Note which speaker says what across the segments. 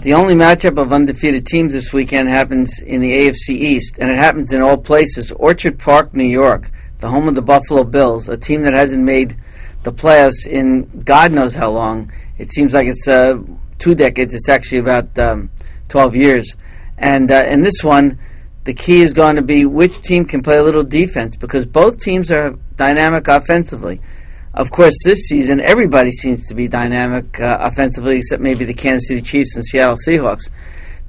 Speaker 1: The only matchup of undefeated teams this weekend happens in the AFC East, and it happens in all places. Orchard Park, New York, the home of the Buffalo Bills, a team that hasn't made the playoffs in God knows how long. It seems like it's 2 decades. It's actually about 12 years. And in this one, the key is going to be which team can play a little defense, because both teams are dynamic offensively. Of course, this season, everybody seems to be dynamic offensively, except maybe the Kansas City Chiefs and Seattle Seahawks.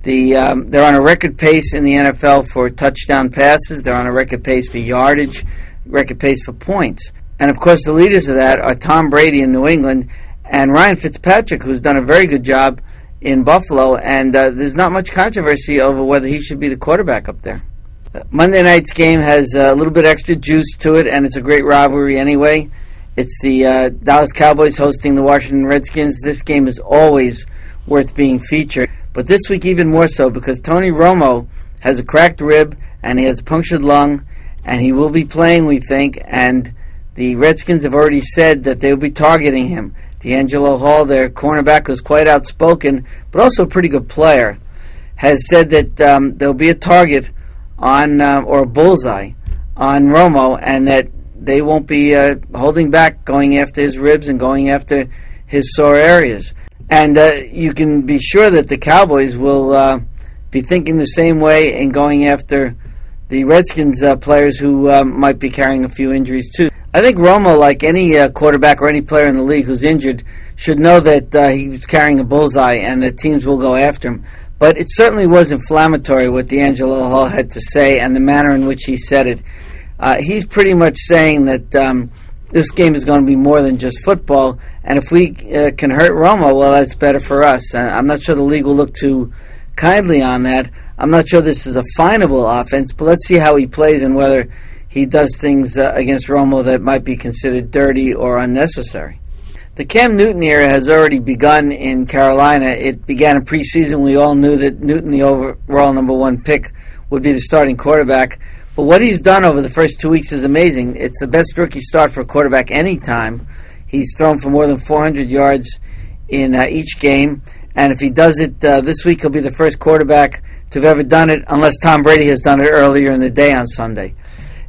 Speaker 1: They're on a record pace in the NFL for touchdown passes. They're on a record pace for yardage, record pace for points. And, of course, the leaders of that are Tom Brady in New England and Ryan Fitzpatrick, who's done a very good job in Buffalo. And there's not much controversy over whether he should be the quarterback up there. Monday night's game has a little bit extra juice to it, and it's a great rivalry anyway. It's the Dallas Cowboys hosting the Washington Redskins. This game is always worth being featured, but this week even more so, because Tony Romo has a cracked rib and he has a punctured lung, and he will be playing, we think, and the Redskins have already said that they will be targeting him. D'Angelo Hall, their cornerback, who's quite outspoken, but also a pretty good player, has said that there will be a target on, or a bullseye on Romo, and that they won't be holding back, going after his ribs and going after his sore areas. And you can be sure that the Cowboys will be thinking the same way and going after the Redskins players who might be carrying a few injuries too. I think Romo, like any quarterback or any player in the league who's injured, should know that he's carrying a bullseye and that teams will go after him. But it certainly was inflammatory what D'Angelo Hall had to say and the manner in which he said it. He's pretty much saying that this game is going to be more than just football, and if we can hurt Romo, well, that's better for us. I'm not sure the league will look too kindly on that. I'm not sure this is a finable offense, but let's see how he plays and whether he does things against Romo that might be considered dirty or unnecessary. The Cam Newton era has already begun in Carolina. It began in preseason. We all knew that Newton, the overall number 1 pick, would be the starting quarterback. But what he's done over the first 2 weeks is amazing. It's the best rookie start for a quarterback any time. He's thrown for more than 400 yards in each game. And if he does it this week, he'll be the first quarterback to have ever done it, unless Tom Brady has done it earlier in the day on Sunday.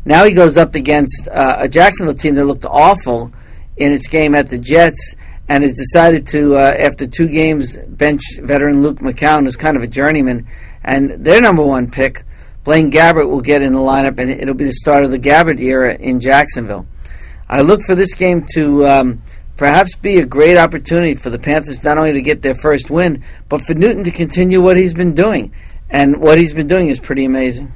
Speaker 1: Now he goes up against a Jacksonville team that looked awful in its game at the Jets, and has decided to, after 2 games, bench veteran Luke McCown, who's kind of a journeyman, and their number 1 pick, Blaine Gabbert, will get in the lineup, and it'll be the start of the Gabbert era in Jacksonville. I look for this game to perhaps be a great opportunity for the Panthers not only to get their first win, but for Newton to continue what he's been doing. And what he's been doing is pretty amazing.